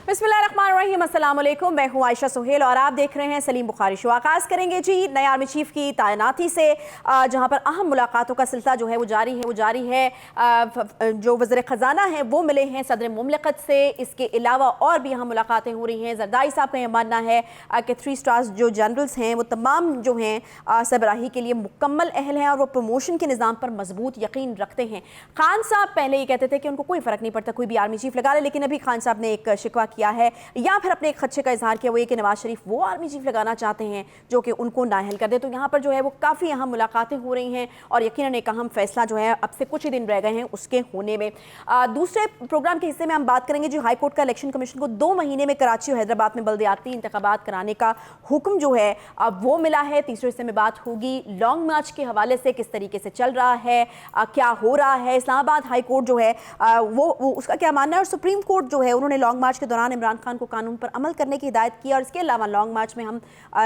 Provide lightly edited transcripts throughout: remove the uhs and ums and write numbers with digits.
बिस्मिल्लाहिर्रहमानिर्रहीम, अस्सलाम वालेकुम। मैं हूँ आयशा सुहेल और आप देख रहे हैं सलीम बुखारी शो। आगाज़ करेंगे जी नए आर्मी चीफ की तैनाती से, जहाँ पर अहम मुलाकातों का सिलसिला जो है वो जारी है। जो वज़ीर ख़जाना हैं वो मिले हैं सदर मुमलिकत से। इसके अलावा और भी अहम मुलाकातें हो रही हैं। जरदारी साहब का यह मानना है कि 3 स्टार्स जो जनरल्स हैं वो तमाम जो हैं सरबराही के लिए मुकम्मल अहल हैं और वो प्रमोशन के निज़ाम पर मजबूत यकीन रखते हैं। खान साहब पहले ये कहते थे कि उनको कोई फ़र्क नहीं पड़ता कोई भी आर्मी चीफ लगा ले, लेकिन अभी खान साहब ने एक शिकवा किया है या फिर अपने एक खदशे का इजहार किया, वो ये कि नवाज शरीफ वो आर्मी चीफ लगाना चाहते हैं जो कि उनको नाअहल कर दे। तो यहाँ पर जो है वो काफ़ी अहम मुलाकातें हो रही हैं और यकीनन एक अहम फैसला जो है अब से कुछ ही दिन रह गए हैं उसके होने में। दूसरे प्रोग्राम के हिस्से में हम बात करेंगे जो हाई कोर्ट का इलेक्शन कमीशन को 2 महीने में कराची और हैदराबाद में बल्दियाती इंतखाबात कराने का हुक्म जो है अब वो मिला है। तीसरे हिस्से में बात होगी लॉन्ग मार्च के हवाले से, किस तरीके से चल रहा है, क्या हो रहा है। इस्लामाबाद हाई कोर्ट जो है वो उसका क्या मानना है और सुप्रीम कोर्ट जो है उन्होंने लॉन्ग मार्च के दौरान इमरान खान को कानून पर अमल करने की हिदायत की। और इसके अलावा लॉन्ग मार्च में हम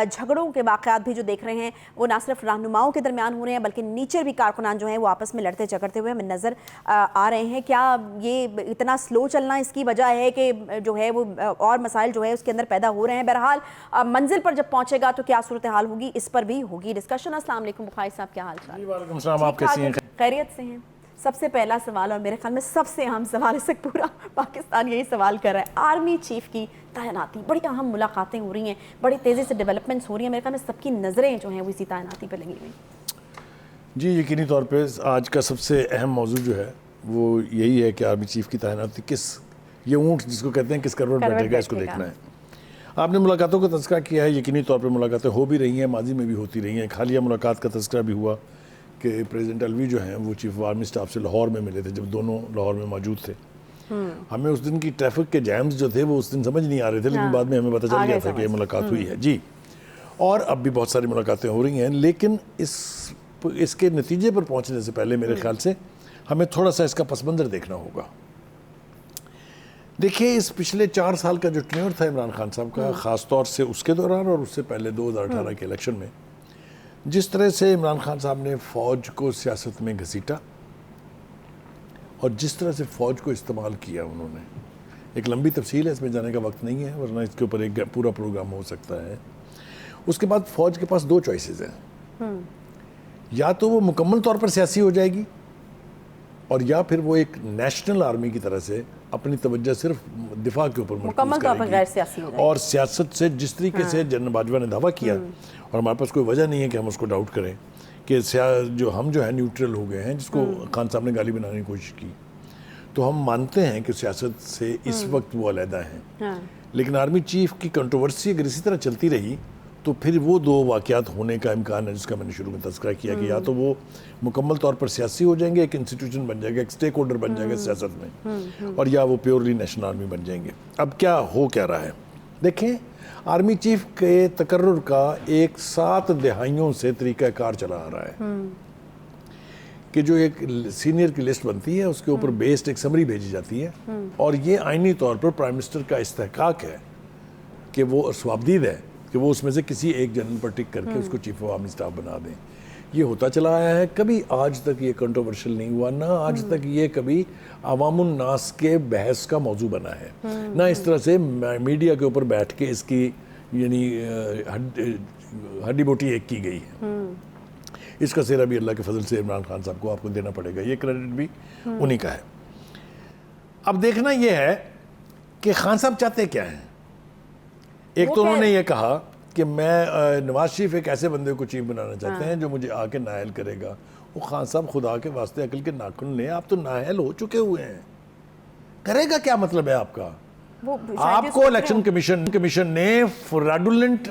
झगड़ों के वाक़यात भी जो देख रहे हैं वो ना सिर्फ रहनुमाओं के दरमियान हो रहे हैं बल्कि नीचे भी कारकुनान जो हैं वो आपस में लड़ते झगड़ते हुए हमें नज़र आ रहे हैं। क्या ये इतना स्लो चलना इसकी वजह है कि जो है वो और मसाइल जो है उसके अंदर पैदा हो रहे हैं? बहरहाल मंजिल पर जब पहुँचेगा तो क्या सूरत हाल होगी, इस पर भी होगी डिस्कशन। अस्सलाम वालेकुम बुखारी साहब, क्या हाल चाल? खैरियत से हैं? सबसे पहला सवाल और मेरे ख्याल में सबसे अहम सवाल, इससे पूरा पाकिस्तान यही सवाल कर रहा है, आर्मी चीफ की तैनाती। बड़ी अहम मुलाकातें हो रही हैं, बड़ी तेज़ी से डेवलपमेंट्स हो रही हैं, मेरे ख्याल में सबकी नज़रें जो हैं वो इसी तैनाती पर लगी हुई। जी यकीनी तौर पे आज का सबसे अहम मौजू जो है वो यही है कि आर्मी चीफ की तैनाती किस, ये ऊँट जिसको कहते हैं किस करवट बैठेगा, इसको देखना है। आपने मुलाकातों का तज़किरा किया है, यकीनी तौर पर मुलाकातें हो भी रही हैं, माजी में भी होती रही हैं। हालिया मुलाकात का तज़किरा भी हुआ कि प्रेसिडेंट अलवी जो हैं वो चीफ ऑफ आर्मी स्टाफ से लाहौर में मिले थे, जब दोनों लाहौर में मौजूद थे। हमें उस दिन की ट्रैफिक के जैम्स जो थे वो उस दिन समझ नहीं आ रहे थे, लेकिन बाद में हमें पता चल गया था कि ये मुलाकात हुई है जी। और अब भी बहुत सारी मुलाकातें हो रही हैं, लेकिन इसके नतीजे पर पहुंचने से पहले मेरे ख्याल से हमें थोड़ा सा इसका पस मंज़र देखना होगा। देखिए, इस पिछले 4 साल का जो टेन्योर था इमरान खान साहब का, ख़ास तौर से उसके दौरान और उससे पहले 2018 के इलेक्शन में, जिस तरह से इमरान खान साहब ने फ़ौज को सियासत में घसीटा और जिस तरह से फ़ौज को इस्तेमाल किया उन्होंने, एक लंबी तफसील है, इसमें जाने का वक्त नहीं है, वरना इसके ऊपर एक पूरा प्रोग्राम हो सकता है। उसके बाद फ़ौज के पास 2 चॉइसेस हैं, या तो वो मुकम्मल तौर पर सियासी हो जाएगी और या फिर वो एक नेशनल आर्मी की तरह से अपनी तवज्जो सिर्फ दिफा के ऊपर मुकम्मल तौर पर गैर सियासी हो जाएगी। और सियासत से जिस तरीके से जनरल बाजवा ने दावा किया, और हमारे पास कोई वजह नहीं है कि हम उसको डाउट करें कि जो हम जो है न्यूट्रल हो गए हैं, जिसको खान साहब ने गाली बनाने की कोशिश की, तो हम मानते हैं कि सियासत से इस वक्त वो अलहदा हैं। लेकिन आर्मी चीफ की कंट्रोवर्सी अगर इसी तरह चलती रही तो फिर वो 2 वाक़यात होने का इम्कान है, जिसका मैंने शुरू में तज़किरा किया कि या तो वो मुकम्मल तौर पर सियासी हो जाएंगे, एक इंस्टीट्यूशन बन जाएगा, एक स्टेक होल्डर बन जाएगा सियासत में, और या वो प्योरली नेशनल आर्मी बन जाएंगे। अब क्या हो क्या रहा है, देखें, आर्मी चीफ के तकर्रुर का एक 7 दहाइयों से तरीक़ाकार चला आ रहा है कि जो एक सीनियर की लिस्ट बनती है उसके ऊपर बेस्ड एक समरी भेजी जाती है, और ये आइनी तौर पर प्राइम मिनिस्टर का इस्तेहकाक है कि वो स्वाबदीद है कि वो उसमें से किसी एक जनरल पर टिक करके उसको चीफ ऑफ आर्मी स्टाफ बना दें। ये होता चला आया है, कभी आज तक ये कंट्रोवर्शियल नहीं हुआ, ना आज तक ये कभी अवामुन नास के बहस का मौजू बना है, ना इस तरह से मीडिया के ऊपर बैठ के इसकी यानी हड्डी बोटी एक की गई है। इसका सेरा भी अल्लाह के फजल से इमरान खान साहब को आपको देना पड़ेगा, ये क्रेडिट भी उन्हीं का है। अब देखना ये है कि खान साहब चाहते क्या हैं। एक तो उन्होंने ये कहा कि मैं नवाज शरीफ एक ऐसे बंदे को चीफ बनाना चाहते हैं जो मुझे आके नाअहल करेगा। वो खान साहब खुदा के वास्ते अकल के नाखून ले, आप तो नाअहल हो चुके हुए हैं, करेगा क्या मतलब है आपका? आपको इलेक्शन कमीशन ने फ्रॉडुलेंट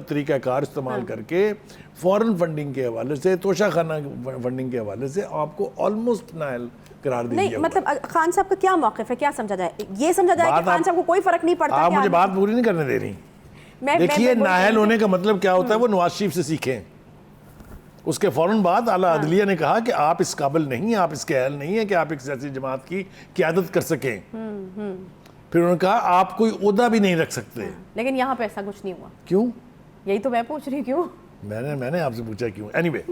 तरीक़ाकार इस्तेमाल करके फॉरेन फंडिंग के हवाले से, तोशाखाना फंडिंग के हवाले से आपको ऑलमोस्ट नाअहल करार दे दिया। मतलब खान साहब का क्या मौक़िफ़ है, क्या समझा जाए? ये समझा जाए कि खान साहब को कोई फर्क नहीं पड़ता? आप मुझे बात पूरी नहीं करने दे रही। देखिए, नाअहल होने का मतलब क्या होता है, वो नवाज शरीफ से सीखें। उसके फौरन बाद आला अदलिया ने कहा कि आप इस काबिल नहीं हैं, आप इसके अहल नहीं है कि आप एक सियासी जमात की क़यादत कर सकें। फिर उन्होंने कहा आप कोई ओहदा भी नहीं रख सकते। लेकिन यहाँ पे ऐसा कुछ नहीं हुआ। क्यों? यही तो मैं पूछ रही, क्यों? मैंने आपसे पूछा क्यों। एनीवे,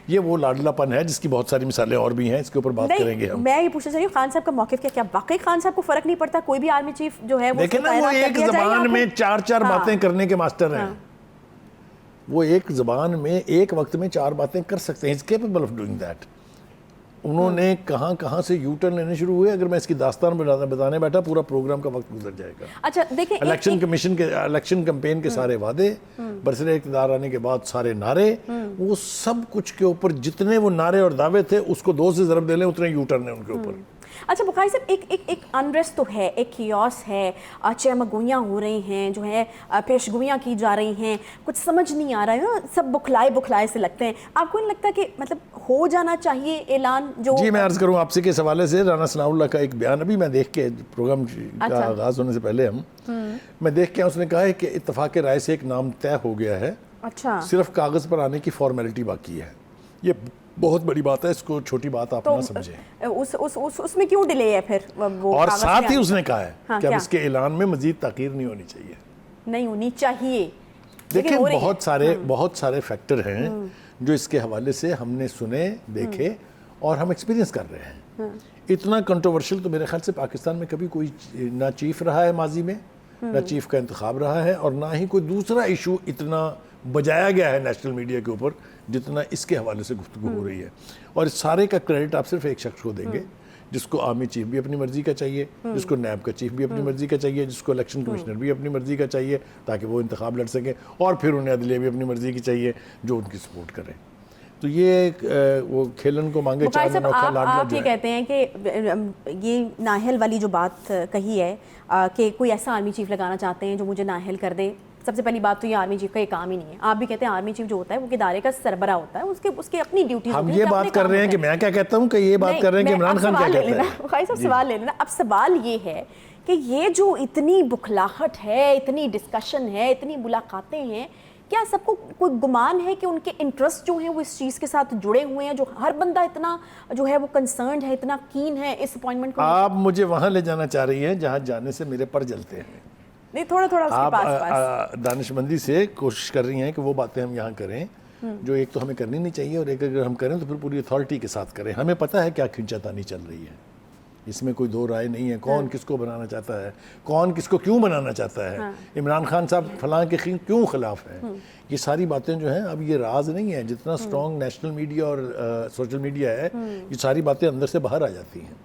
ये वो लाडलापन है जिसकी बहुत सारी मिसालें और भी हैं, इसके ऊपर बात करेंगे हम। मैं ये पूछना चाहिए खान साहब का मौक़िफ़ क्या वाकई खान साहब को फर्क नहीं पड़ता, कोई भी आर्मी चीफ जो है वो देखें ना, वो एक जबान में चार बातें करने के मास्टर हैं। वो एक जबान में एक वक्त में 4 बातें कर सकते हैं, is capable of doing that. उन्होंने कहाँ से यू टर्न लेने शुरू हुए, अगर मैं इसकी दास्तान बताने बैठा पूरा प्रोग्राम का वक्त गुजर जाएगा। अच्छा देखिए, इलेक्शन कमीशन के इलेक्शन कैंपेन के सारे वादे, बरसरे इक़्तिदार आने के बाद सारे नारे, वो सब कुछ के ऊपर जितने वो नारे और दावे थे उसको 2 से ज़रब दे लें उतने यू टर्न है उनके ऊपर। अच्छा बुखारी साहब, एक अनरेस्ट तो है, एक कियोस है, चहमगोइयाँ हो रही हैं, जो है पेशगोइयाँ की जा रही हैं, कुछ समझ नहीं आ रहा है ना, सब बुखलाए से लगते हैं। आपको नहीं लगता कि मतलब हो जाना चाहिए ऐलान? जो जी मैं अर्ज़ करूँ आपसे के हवाले से राना सनाउल्लाह का एक बयान अभी मैं देख के प्रोग्राम का आगाज़ होने से पहले मैं देख के उसने कहा है कि इत्तफाक़ राय से एक नाम तय हो गया है, अच्छा सिर्फ कागज़ पर आने की फॉर्मेलिटी बाकी है। ये बहुत बड़ी बात है, इसको छोटी बात आप ना समझें। उसमें क्यों डिले है फिर वो? और साथ ही उसने कहा है हाँ, कि अब इसके ऐलान में मजीद ताकीर नहीं होनी चाहिए। नहीं होनी चाहिए। देखिए बहुत सारे फैक्टर हैं जो इसके हवाले से हमने सुने, देखे और हम एक्सपीरियंस कर रहे हैं। इतना कंट्रोवर्शियल तो मेरे ख्याल से पाकिस्तान में कभी कोई ना चीफ रहा है माजी में, ना चीफ का इंतखाब रहा है, और ना ही कोई दूसरा इशू इतना बजाया गया है नेशनल मीडिया के ऊपर जितना इसके हवाले से गुफ्तगू हो रही है। और इस सारे का क्रेडिट आप सिर्फ एक शख्स को देंगे जिसको आर्मी चीफ भी अपनी मर्जी का चाहिए, जिसको नैब का चीफ भी अपनी मर्जी का चाहिए, जिसको इलेक्शन कमिश्नर भी अपनी मर्जी का चाहिए ताकि वो इंतखाब लड़ सकें, और फिर उन्हें अदलिया भी अपनी मर्जी की चाहिए जो उनकी सपोर्ट करें। तो ये वो खेलन को मांगे चाल अनोखा लाडला। आप ये कहते हैं कि ये नाहल वाली जो बात कही है कि कोई ऐसा आर्मी चीफ लगाना चाहते हैं जो मुझे नाहल कर दे। सबसे पहली बात तो ये आर्मी चीफ का ये काम ही नहीं है। आप भी कहते हैं आर्मी चीफ जो होता है वो इदारे का सरबरा होता है, उसके अपनी ड्यूटीज। हम ये बात कर रहे हैं कि मैं क्या कहता हूँ, कि ये बात कर रहे हैं कि इमरान खान क्या कहते हैं। भाई साहब सवाल ले लेना। अब सवाल ये है कि ये जो इतनी बुखलाहट है, इतनी डिस्कशन है, इतनी मुलाकातें हैं, क्या सबको कोई गुमान है कि उनके इंटरेस्ट जो हैं वो इस चीज़ के साथ जुड़े हुए हैं, जो हर बंदा इतना जो है वो कंसर्न्ड है, इतना कीन है इस अपॉइंटमेंट को? आप मुझे वहाँ ले जाना चाह रही हैं जहाँ जाने से मेरे पर जलते हैं। नहीं, थोड़ा उसके पास दानिशमंदी से कोशिश कर रही हैं कि वो बातें हम यहाँ करें जो एक तो हमें करनी नहीं चाहिए, और एक अगर हम करें तो फिर पूरी अथॉरिटी के साथ करें। हमें पता है क्या खिंचातानी चल रही है, इसमें कोई दो राय नहीं है। कौन किसको बनाना चाहता है, कौन किसको क्यों बनाना चाहता है, इमरान खान साहब फलां के क्यों खिलाफ हैं, ये सारी बातें जो हैं अब ये राज नहीं है। जितना स्ट्रॉन्ग नेशनल मीडिया और सोशल मीडिया है, ये सारी बातें अंदर से बाहर आ जाती हैं।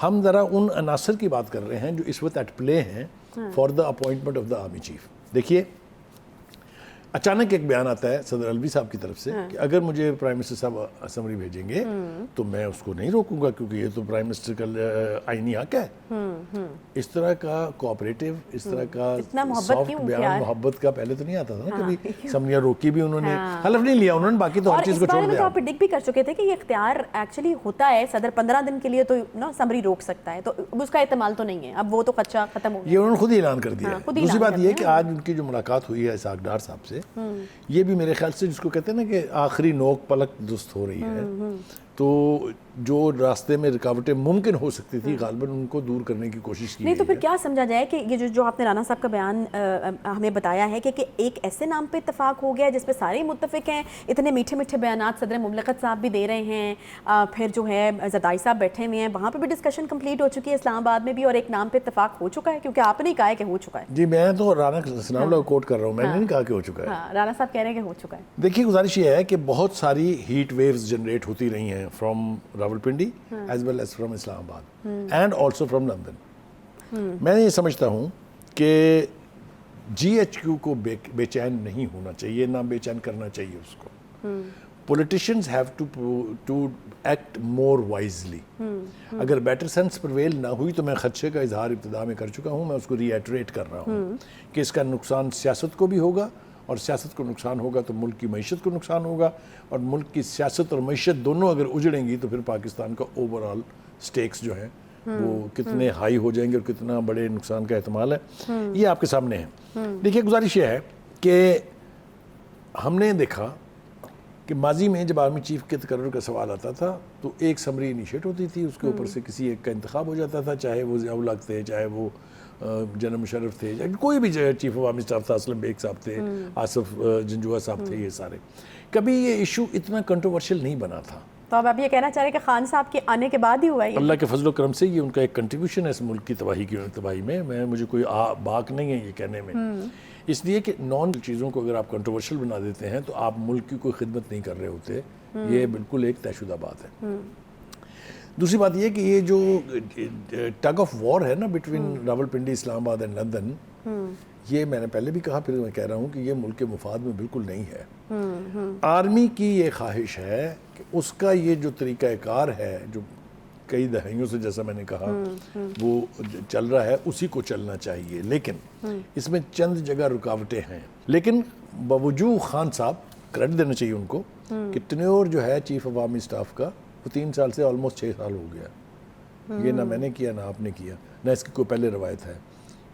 हम ज़रा उन अनासर की बात कर रहे हैं जो इस वक्त एट प्ले हैं for the appointment of the army chief. देखिए, अचानक एक बयान आता है सदर अलवी साहब की तरफ से कि अगर मुझे प्राइम मिनिस्टर साहब असम्बली भेजेंगे तो मैं उसको नहीं रोकूंगा क्योंकि ये तो प्राइम मिनिस्टर का आईनी हक है। इस तरह का कोऑपरेटिव, इस तरह का सॉफ्ट बयान मोहब्बत का पहले तो नहीं आता था ना कभी। असम्बलियां रोकी भी उन्होंने, हलफ नहीं लिया उन्होंने, बाकी तो हर चीज़ को छोड़ दिया। आप प्रेडिक्ट भी कर चुके थे कि ये इख्तियार एक्चुअली होता है, सदर 15 दिन के लिए तो ना असम्बली रोक सकता है, तो उसका इस्तेमाल तो नहीं है। अब वो तो खच्चा खत्म हो गया, ये उन्होंने खुद ही ऐलान कर दिया। दूसरी बात ये कि आज उनकी जो मुलाकात हुई है इसहाक डार साहब से, ये भी मेरे ख्याल से जिसको कहते हैं ना कि आखिरी नोक पलक दुरुस्त हो रही है, तो जो रास्ते में रुकावटें मुमकिन हो सकती थी गालिबन उनको दूर करने की कोशिश की। नहीं तो फिर क्या समझा जाए कि ये जो आपने राना साहब का बयान हमें बताया है कि एक ऐसे नाम पे इत्तेफाक हो गया जिस पे सारे मुत्तफिक हैं, इतने मीठे मीठे बयानात सदर मुमलकत साहब भी दे रहे हैं, फिर जो है जरदारी साहब बैठे हुए हैं, वहाँ पे भी डिस्कशन कंप्लीट हो चुकी है इस्लामाबाद में भी, और एक नाम पे इत्तेफाक हो चुका है, क्योंकि आपने ही कहा है कि हो चुका है। जी मैं तो राना सनाउल्लाह को कोट कर रहा हूँ, मैंने नहीं कहा कि हो चुका है। राना साहब कह रहे हैं कि हो चुका है। देखिए, गुजारिश ये है कि बहुत सारी हीट वेव्स जनरेट होती रही हैं from Rawalpindi as well as from Islamabad and also from London. मैं ये समझता हूँ कि GHQ को बेचैन नहीं होना चाहिए, ना बेचैन करना चाहिए उसको। Politicians have to act more wisely। अगर बेटर सेंस प्रवेल ना हुई तो मैं खदशे का इजहार इब्तिदा में कर चुका हूँ, मैं उसको रीएटरेट कर रहा हूँ कि इसका नुकसान सियासत को भी होगा, और सियासत को नुकसान होगा तो मुल्क की मईशत को नुकसान होगा, और मुल्क की सियासत और मईशत दोनों अगर उजड़ेंगी तो फिर पाकिस्तान का ओवरऑल स्टेक्स जो है वो कितने हाई हो जाएंगे और कितना बड़े नुकसान का एहतमाल है, ये आपके सामने है। देखिए, गुजारिश ये है कि हमने देखा कि माजी में जब आर्मी चीफ के तकर्रुर का सवाल आता था तो एक समरी इनिशिएट होती थी, उसके ऊपर से किसी एक का इंतखाब हो जाता था, चाहे वो ज़िया उल हक थे, चाहे वो जनरल मुशर्रफ थे, या कोई भी चीफ ऑफ आर्मी स्टाफ था, असलम बेग साहब थे, आसिफ जंजुआ साहब थे, ये सारे। कभी ये इशू इतना कंट्रोवर्शियल नहीं बना था। तो अब आप ये कहना चाह रहे हैं कि खान साहब के आने के बाद ही हुआ ये? अल्लाह के फजल करम से ये उनका एक कंट्रीब्यूशन है इस मुल्क की तबाही में मुझे कोई बाक नहीं है ये कहने में, इसलिए कि नॉन चीज़ों को अगर आप कंट्रोवर्शियल बना देते हैं तो आप मुल्क की कोई खिदमत नहीं कर रहे होते, ये बिल्कुल एक तयशुदा बात है। दूसरी बात यह कि ये जो टग ऑफ वॉर है ना between Rawalpindi, Islamabad and London, ये मैंने पहले भी कहा, फिर मैं कह रहा हूँ कि ये मुल्क के मुफाद में बिल्कुल नहीं है। आर्मी की ये ख्वाहिश है कि उसका ये जो तरीक़ाकार है जो कई दहाइयों से, जैसा मैंने कहा, वो चल रहा है, उसी को चलना चाहिए, लेकिन इसमें चंद जगह रुकावटें हैं। लेकिन बावजूद खान साहब, क्रेडिट देना चाहिए उनको कि टेन्योर जो है चीफ ऑफ आर्मी स्टाफ का वो 3 साल से ऑलमोस्ट 6 साल हो गया। ये ना मैंने किया ना आपने किया, ना इसकी कोई पहले रवायत है।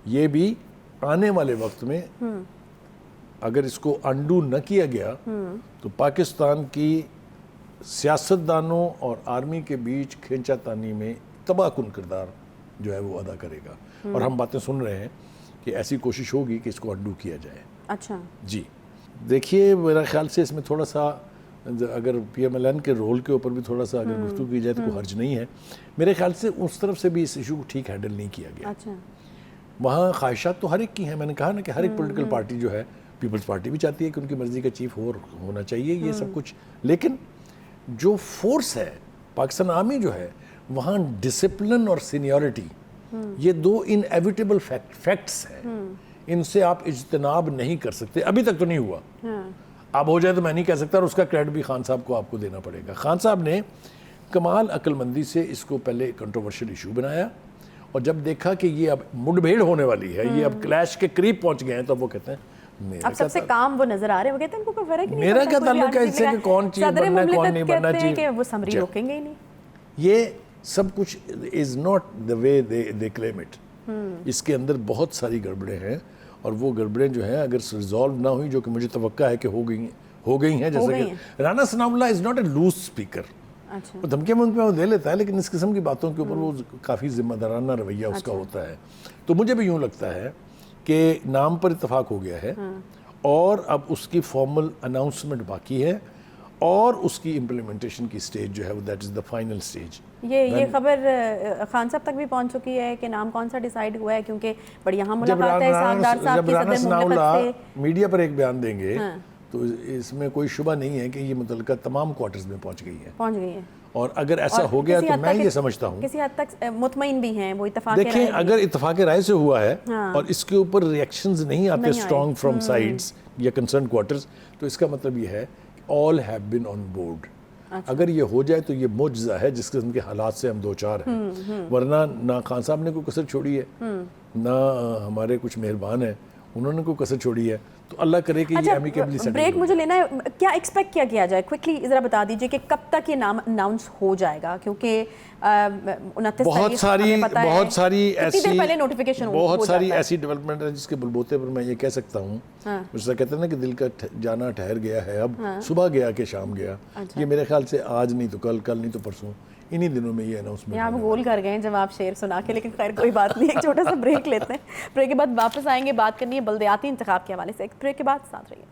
ये भी आने वाले वक्त में अगर इसको अंडू न किया गया तो पाकिस्तान की सियासतदानों और आर्मी के बीच खींचातानी में तबाहकुन किरदार जो है वो अदा करेगा। और हम बातें सुन रहे हैं कि ऐसी कोशिश होगी कि इसको अंडू किया जाए। अच्छा जी, देखिए मेरा ख्याल से इसमें थोड़ा सा अगर PMLN के रोल के ऊपर भी थोड़ा सा अगर गुफ्तगू की जाए तो कोई हर्ज नहीं है। मेरे ख्याल से उस तरफ से भी इस इशू को ठीक हैंडल नहीं किया गया। अच्छा, वहाँ ख्वाहिशात तो हर एक की हैं, मैंने कहा ना कि हर एक पॉलिटिकल पार्टी जो है, पीपल्स पार्टी भी चाहती है कि उनकी मर्ज़ी का चीफ होना चाहिए, ये सब कुछ, लेकिन जो फोर्स है पाकिस्तान आर्मी जो है, वहाँ डिसिप्लिन और सीनियरिटी, ये 2 इनएविटेबल फैक्ट्स हैं, इनसे आप इज्तनाब नहीं कर सकते। अभी तक तो नहीं हुआ, अब हो जाए तो मैं नहीं कह सकता, और उसका क्रेडिट भी खान साहब को आपको देना पड़ेगा। खान साहब ने कमाल अक्लमंदी से इसको पहले कंट्रोवर्शियल इशू बनाया, और जब देखा कि ये अब मुठभेड़ होने वाली है, ये अब क्लैश के करीब पहुंच गए हैं, तो वो कहते हैं अब सबसे काम वो नजर आ रहे हैं, वो कहते हैं उनको कोई फर्क नहीं, मेरा क्या ताल्लुक है इससे कि कौन चीज बनना है कौन नहीं बनना चाहिए, कि वो समरी रोकेंगे ही नहीं। ये सब कुछ is not the way they claim it. इसके अंदर बहुत सारी गड़बड़ें हैं, और वो गड़बड़ें जो हैं अगर रिजॉल्व ना हुई, जो कि मुझे तवक्का है कि हो गई हैं, जैसे कि Rana Sanaullah is not a loose speaker. अच्छा, वो धमकियाँ वो दे लेता है, लेकिन इस किस्म की बातों के ऊपर वो काफ़ी जिम्मेदाराना रवैया उसका होता है। तो मुझे भी यूँ लगता है कि नाम पर इत्तेफाक हो गया है, और अब उसकी फॉर्मल अनाउंसमेंट बाकी है, और उसकी इम्प्लीमेंटेशन की स्टेज जो है वो that is the final stage. ये खबर खान साहब तक भी पहुंच चुकी है कि नाम कौन सा डिसाइड हुआ है, क्योंकि बड़ी यहाँ मुलाकात है साहबदार साहब की सदर मुमलिकत से। मीडिया पर एक बयान देंगे तो इसमें कोई शुबा नहीं है कि ये मुतल्लिका तमाम क्वार्टर्स में पहुंच गई है। और अगर ऐसा हो गया तो मैं ये समझता हूँ किसी हद तक मुतमईन भी हैं वो इत्तेफाक। देखिए, अगर इत्तेफाक राय से हुआ है और इसके ऊपर रिएक्शंस नहीं आते स्ट्रॉन्ग फ्रॉम साइड्स या कंसर्न क्वार्टर्स, तो इसका मतलब ये है all have been on board. अगर ये हो जाए तो ये मुआजिज़ा है जिस किस्म के हालात से हम 2-4 हैं, वरना ना खान साहब ने कोई कसर छोड़ी है, ना हमारे कुछ मेहरबान हैं उन्होंने कोई कसर छोड़ी है। तो अल्लाह करे कि ये एमिकेबली सेटल हो। ब्रेक मुझे लेना है, क्या एक्सपेक्ट किया जाए, क्विकली ज़रा बता दीजिए कि कब तक ये नाम अनाउंस हो जाएगा, क्योंकि 29 बहुत सारी ऐसी डेवलपमेंट है जिसके बलबूते पर मैं ये कह सकता हूँ, जैसा कहते हैं ना कि दिल का जाना ठहर गया है, अब सुबह गया कि शाम गया। ये मेरे ख्याल से आज नहीं तो कल नहीं तो परसों, इन्हीं दिनों में ये अनाउंसमेंट। आप गोल कर गए जब आप शेर सुना के, लेकिन खैर कोई बात नहीं, एक छोटा सा ब्रेक लेते हैं। ब्रेक के बाद वापस आएंगे, बात करनी है बल्दियाती इंतखाब के हवाले से। एक ब्रेक के बाद साथ रहिए।